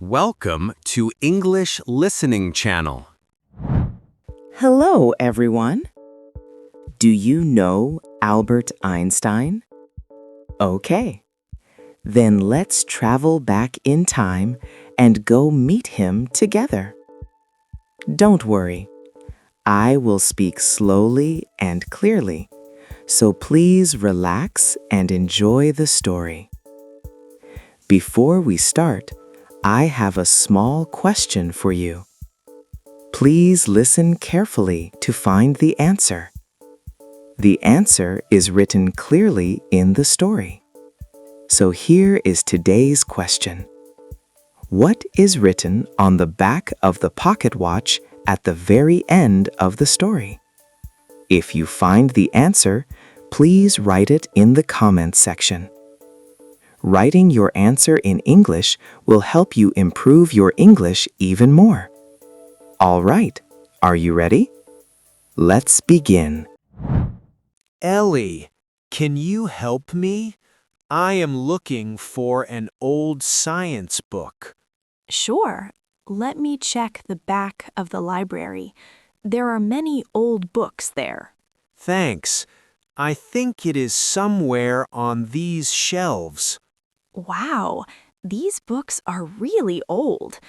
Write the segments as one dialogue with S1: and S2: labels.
S1: Welcome to English Listening Channel.
S2: Hello, everyone. Do you know Albert Einstein? Okay. Then let's travel back in time and go meet him together. Don't worry. I will speak slowly and clearly, so please relax and enjoy the story. Before we start, I have a small question for you. Please listen carefully to find the answer. The answer is written clearly in the story. So here is today's question. What is written on the back of the pocket watch at the very end of the story? If you find the answer, please write it in the comments section. Writing your answer in English will help you improve your English even more. All right, are you ready? Let's begin.
S3: Ellie, can you help me? I am looking for an old science book.
S4: Sure. Let me check the back of the library. There are many old books there.
S3: Thanks. I think it is somewhere on these shelves.
S4: Wow, these books are really old.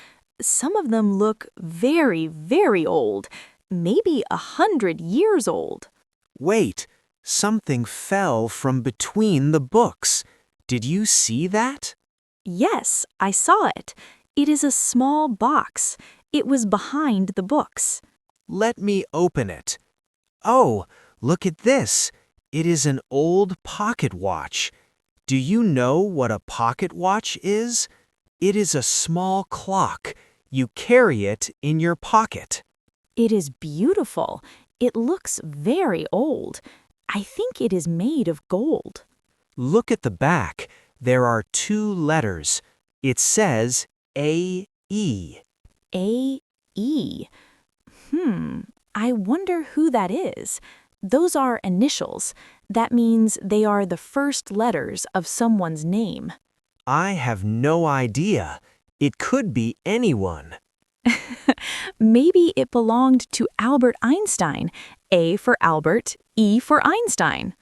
S4: Some of them look very, very old, maybe 100 years old.
S3: Wait, something fell from between the books. Did you see that?
S4: Yes, I saw it. It is a small box. It was behind the books.
S3: Let me open it. Oh, look at this. It is an old pocket watch. Do you know what a pocket watch is? It is a small clock. You carry it in your pocket.
S4: It is beautiful. It looks very old. I think it is made of gold.
S3: Look at the back. There are two letters. It says A-E.
S4: A-E. I wonder who that is. Those are initials. That means they are the first letters of someone's name.
S3: I have no idea. It could be anyone.
S4: Maybe it belonged to Albert Einstein. A for Albert, E for Einstein.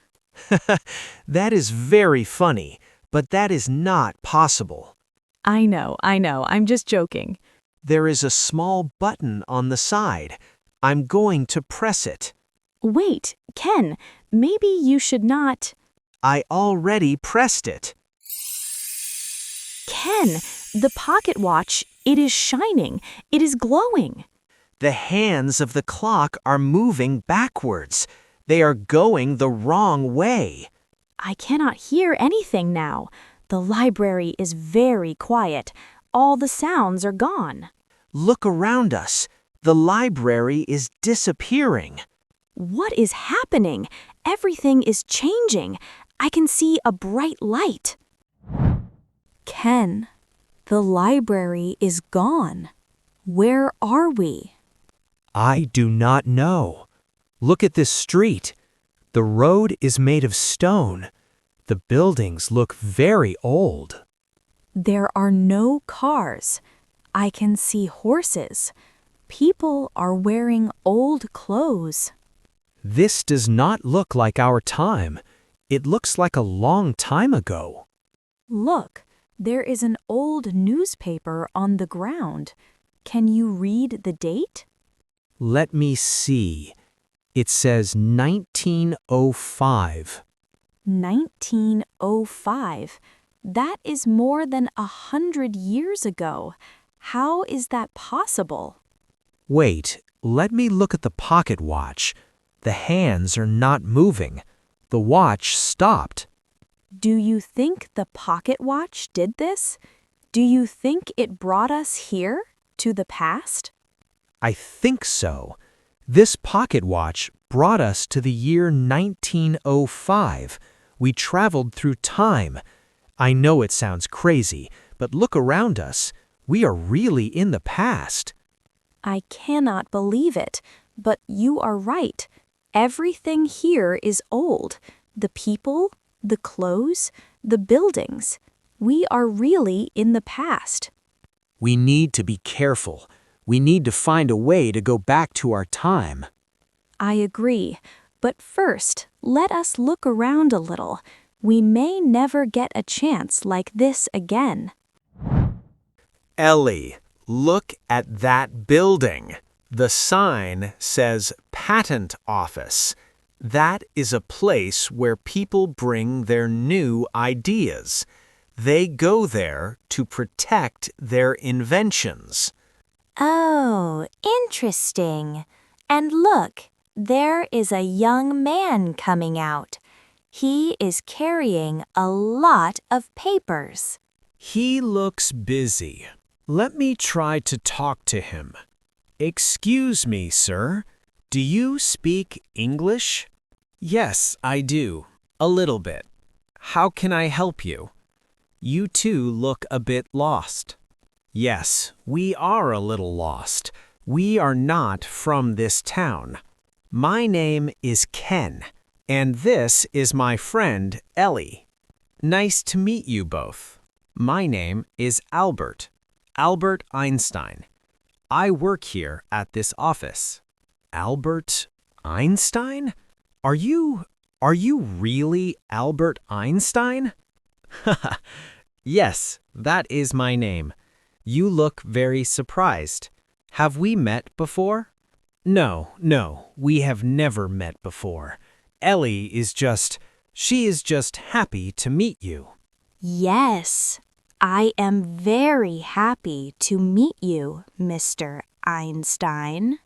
S3: That is very funny, but that is not possible.
S4: I know. I'm just joking.
S3: There is a small button on the side. I'm going to press it.
S4: Wait, Ken, maybe you should not.
S3: I already pressed it.
S4: Ken, the pocket watch, it is shining. It is glowing.
S3: The hands of the clock are moving backwards. They are going the wrong way.
S4: I cannot hear anything now. The library is very quiet. All the sounds are gone.
S3: Look around us. The library is disappearing.
S4: What is happening? Everything is changing. I can see a bright light. Ken, the library is gone. Where are we?
S3: I do not know. Look at this street. The road is made of stone. The buildings look very old.
S4: There are no cars. I can see horses. People are wearing old clothes.
S3: This does not look like our time. It looks like a long time ago.
S4: Look, there is an old newspaper on the ground. Can you read the date?
S3: Let me see. It says 1905.
S4: 1905. That is more than 100 years ago. How is that possible?
S3: Wait, let me look at the pocket watch. The hands are not moving. The watch stopped.
S4: Do you think the pocket watch did this? Do you think it brought us here, to the past?
S3: I think so. This pocket watch brought us to the year 1905. We traveled through time. I know it sounds crazy, but look around us. We are really in the past.
S4: I cannot believe it, but you are right. Everything here is old. The people, the clothes, the buildings. We are really in the past.
S3: We need to be careful. We need to find a way to go back to our time.
S4: I agree. But first, let us look around a little. We may never get a chance like this again.
S3: Ellie, look at that building. The sign says Patent Office. That is a place where people bring their new ideas. They go there to protect their inventions.
S4: Oh, interesting. And look, there is a young man coming out. He is carrying a lot of papers.
S3: He looks busy. Let me try to talk to him. Excuse me, sir. Do you speak English? Yes, I do. A little bit. How can I help you? You two look a bit lost. Yes, we are a little lost. We are not from this town. My name is Ken, and this is my friend Ellie. Nice to meet you both. My name is Albert Einstein. I work here at this office. Albert Einstein? Are you really Albert Einstein? Haha. Yes, that is my name. You look very surprised. Have we met before? No, we have never met before. Ellie is just happy to meet you.
S4: Yes, I am very happy to meet you, Mr. Einstein.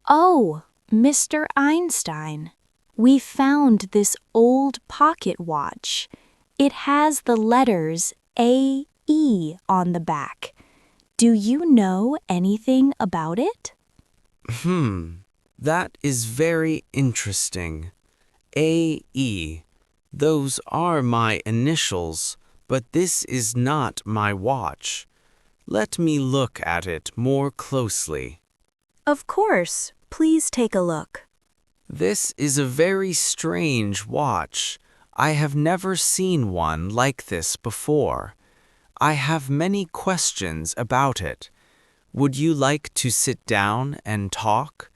S4: Oh, Mr. Einstein, we found this old pocket watch. It has the letters A-E on the back. Do you know anything about it?
S1: That is very interesting. A-E. Those are my initials, but this is not my watch. Let me look at it more closely.
S4: Of course. Please take a look.
S1: This is a very strange watch. I have never seen one like this before. I have many questions about it. Would you like to sit down and talk?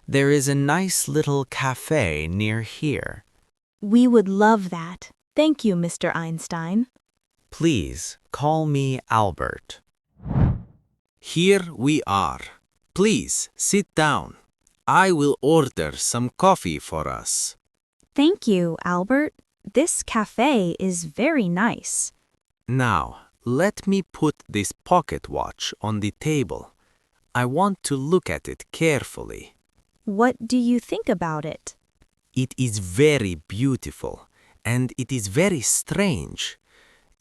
S1: There is a nice little cafe near here.
S4: We would love that. Thank you, Mr. Einstein.
S1: Please call me Albert. Here we are. Please sit down. I will order some coffee for us.
S4: Thank you, Albert. This cafe is very nice.
S1: Now, let me put this pocket watch on the table. I want to look at it carefully.
S4: What do you think about it?
S1: It is very beautiful, and it is very strange.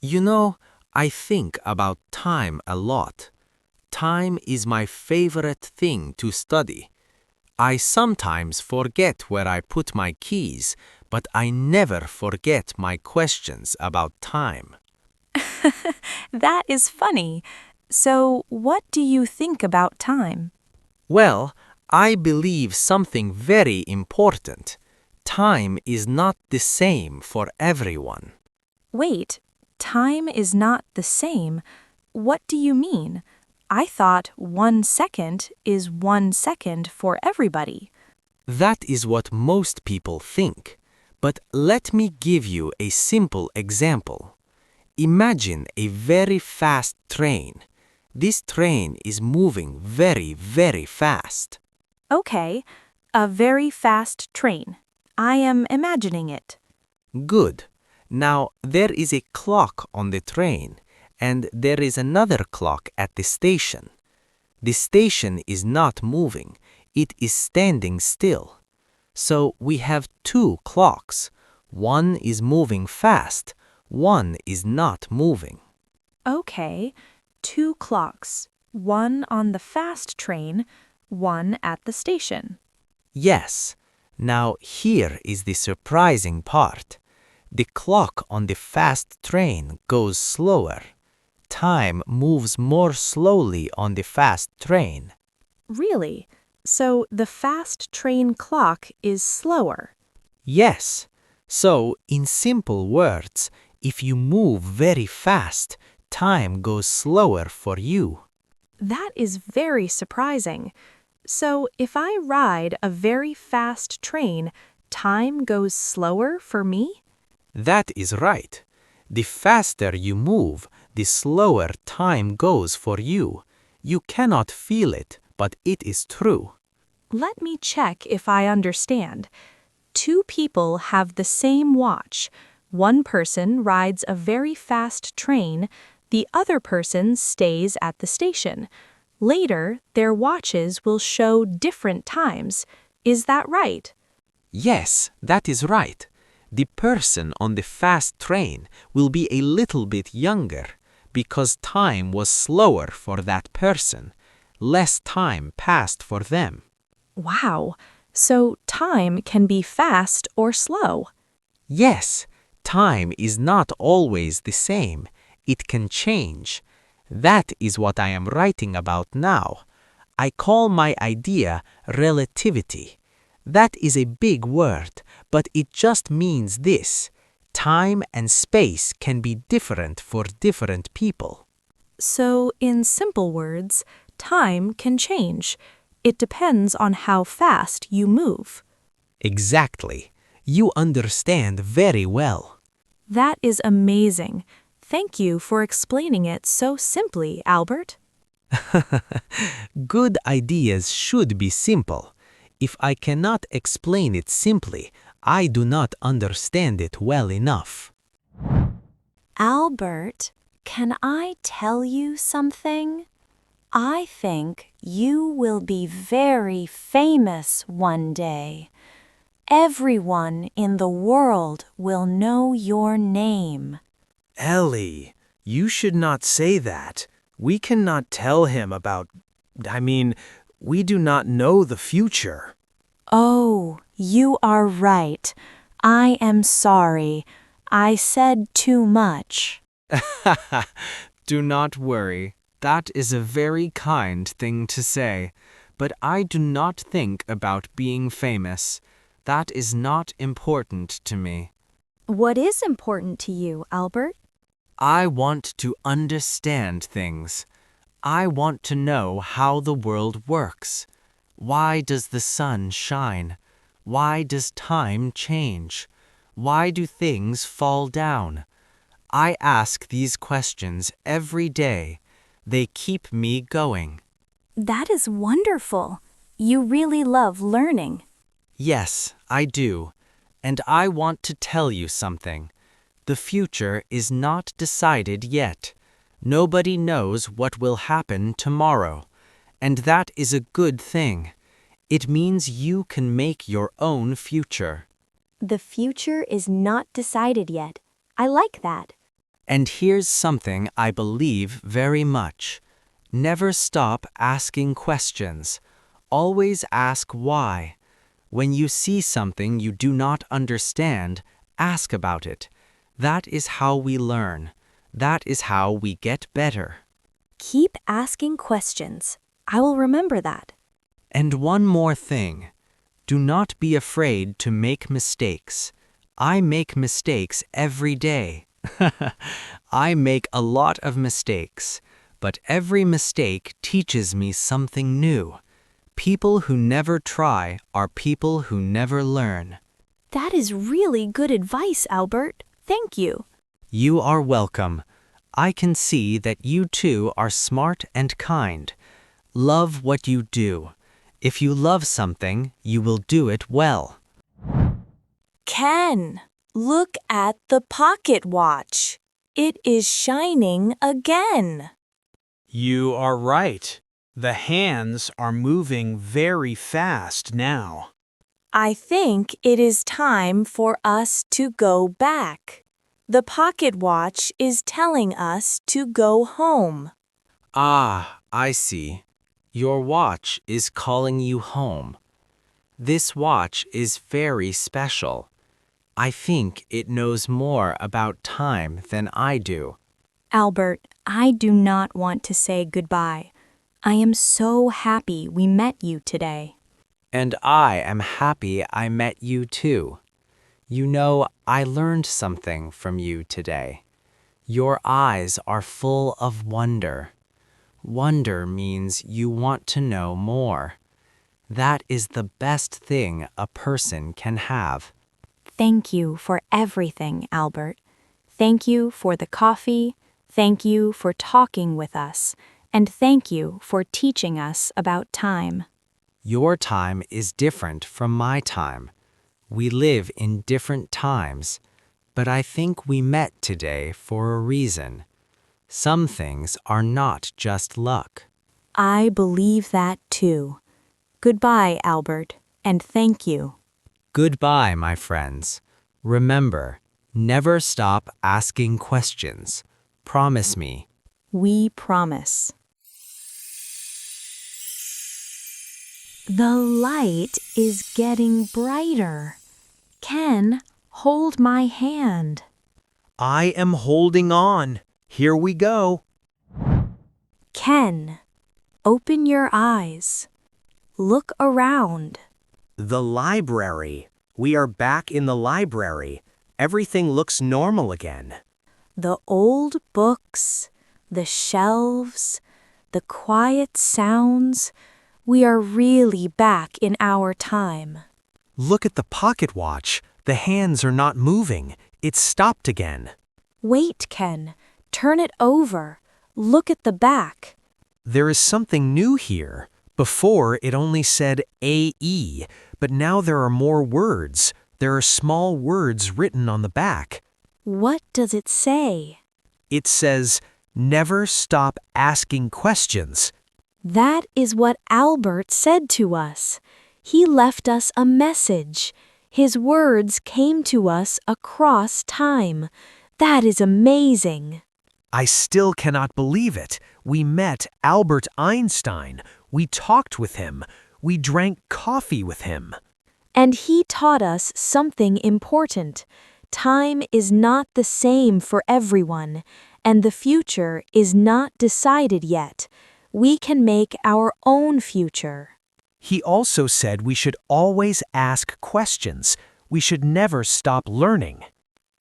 S1: You know, I think about time a lot. Time is my favorite thing to study. I sometimes forget where I put my keys, but I never forget my questions about time.
S4: That is funny. So, what do you think about time?
S1: Well, I believe something very important. Time is not the same for everyone.
S4: Wait, time is not the same. What do you mean? I thought 1 second is 1 second for everybody.
S1: That is what most people think. But let me give you a simple example. Imagine a very fast train. This train is moving very, very fast.
S4: Okay, a very fast train. I am imagining it.
S1: Good. Now, there is a clock on the train, and there is another clock at the station. The station is not moving. It is standing still. So we have two clocks. One is moving fast. One is not moving.
S4: Okay, 2 clocks. One on the fast train, one at the station.
S1: Yes. Now here is the surprising part. The clock on the fast train goes slower. Time moves more slowly on the fast train.
S4: Really? So the fast train clock is slower?
S1: Yes. So, in simple words, if you move very fast, time goes slower for you.
S4: That is very surprising. So, if I ride a very fast train, time goes slower for me?
S1: That is right. The faster you move, the slower time goes for you. You cannot feel it, but it is true.
S4: Let me check if I understand. Two people have the same watch. One person rides a very fast train, the other person stays at the station. Later, their watches will show different times. Is that right?
S1: Yes, that is right. The person on the fast train will be a little bit younger because time was slower for that person. Less time passed for them.
S4: Wow. So time can be fast or slow.
S1: Yes, time is not always the same. It can change. That is what I am writing about now. I call my idea relativity. That is a big word, but it just means this. Time and space can be different for different people.
S4: So, in simple words, time can change. It depends on how fast you move.
S1: Exactly. You understand very well.
S4: That is amazing. Thank you for explaining it so simply, Albert.
S1: Good ideas should be simple. If I cannot explain it simply, I do not understand it well enough.
S4: Albert, can I tell you something? I think you will be very famous one day. Everyone in the world will know your name.
S3: Ellie, you should not say that. We cannot tell him about. We do not know the future.
S4: Oh, you are right. I am sorry. I said too much.
S3: Do not worry. That is a very kind thing to say. But I do not think about being famous. That is not important to me.
S4: What is important to you, Albert?
S3: I want to understand things. I want to know how the world works. Why does the sun shine? Why does time change? Why do things fall down? I ask these questions every day. They keep me going.
S4: That is wonderful. You really love learning.
S3: Yes, I do. And I want to tell you something. The future is not decided yet. Nobody knows what will happen tomorrow. And that is a good thing. It means you can make your own future.
S4: The future is not decided yet. I like that.
S3: And here's something I believe very much. Never stop asking questions. Always ask why. When you see something you do not understand, ask about it. That is how we learn. That is how we get better.
S4: Keep asking questions. I will remember that.
S3: And one more thing. Do not be afraid to make mistakes. I make mistakes every day. I make a lot of mistakes, but every mistake teaches me something new. People who never try are people who never learn.
S4: That is really good advice, Albert. Thank you.
S3: You are welcome. I can see that you too are smart and kind. Love what you do. If you love something, you will do it well.
S4: Ken, look at the pocket watch. It is shining again.
S5: You are right. The hands are moving very fast now.
S4: I think it is time for us to go back. The pocket watch is telling us to go home.
S3: Ah, I see. Your watch is calling you home. This watch is very special. I think it knows more about time than I do.
S4: Albert, I do not want to say goodbye. I am so happy we met you today.
S3: And I am happy I met you too. You know, I learned something from you today. Your eyes are full of wonder.
S1: Wonder means you want to know more. That is the best thing a person can have.
S4: Thank you for everything, Albert. Thank you for the coffee. Thank you for talking with us. And thank you for teaching us about time.
S1: Your time is different from my time. We live in different times, but I think we met today for a reason. Some things are not just luck.
S4: I believe that too. Goodbye, Albert, and thank you.
S1: Goodbye, my friends. Remember, never stop asking questions. Promise me.
S4: We promise. The light is getting brighter. Ken, hold my hand.
S3: I am holding on. Here we go.
S4: Ken, open your eyes. Look around.
S3: The library. We are back in the library. Everything looks normal again.
S4: The old books, the shelves, the quiet sounds. We are really back in our time.
S3: Look at the pocket watch. The hands are not moving. It's stopped again.
S4: Wait, Ken. Turn it over. Look at the back.
S3: There is something new here. Before, it only said AE, but now there are more words. There are small words written on the back.
S4: What does it say?
S3: It says, "Never stop asking questions."
S4: That is what Albert said to us. He left us a message. His words came to us across time. That is amazing.
S3: I still cannot believe it. We met Albert Einstein. We talked with him. We drank coffee with him.
S4: And he taught us something important. Time is not the same for everyone, and the future is not decided yet. We can make our own future.
S3: He also said we should always ask questions. We should never stop learning.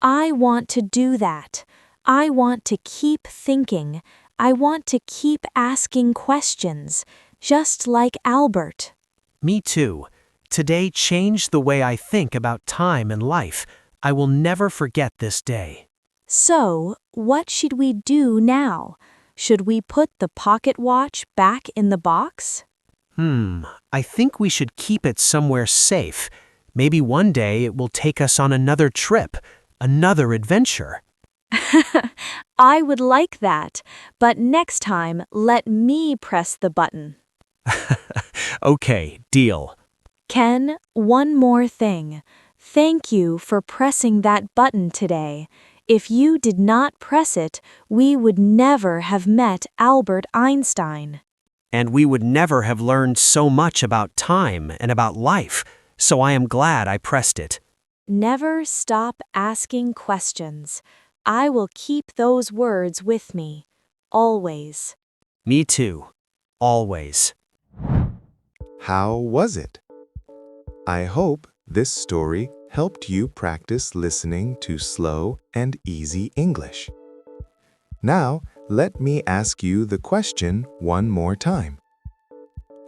S4: I want to do that. I want to keep thinking. I want to keep asking questions, just like Albert.
S3: Me too. Today changed the way I think about time and life. I will never forget this day.
S4: So, what should we do now? Should we put the pocket watch back in the box?
S3: I think we should keep it somewhere safe. Maybe one day it will take us on another trip, another adventure.
S4: I would like that, but next time let me press the button.
S3: Okay, deal.
S4: Ken, one more thing. Thank you for pressing that button today. If you did not press it, we would never have met Albert Einstein.
S3: And we would never have learned so much about time and about life, so I am glad I pressed it.
S4: Never stop asking questions. I will keep those words with me. Always.
S3: Me too. Always.
S6: How was it? I hope this story helped you practice listening to slow and easy English. Now, let me ask you the question one more time.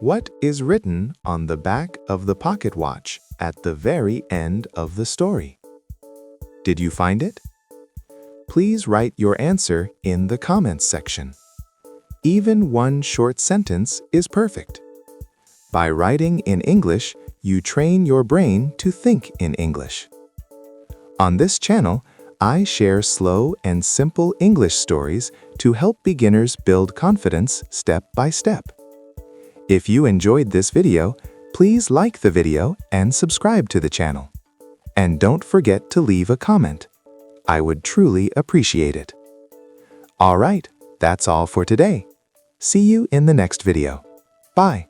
S6: What is written on the back of the pocket watch at the very end of the story? Did you find it? Please write your answer in the comments section. Even one short sentence is perfect. By writing in English, you train your brain to think in English. On this channel, I share slow and simple English stories to help beginners build confidence step by step. If you enjoyed this video, please like the video and subscribe to the channel. And don't forget to leave a comment. I would truly appreciate it. All right, that's all for today. See you in the next video. Bye.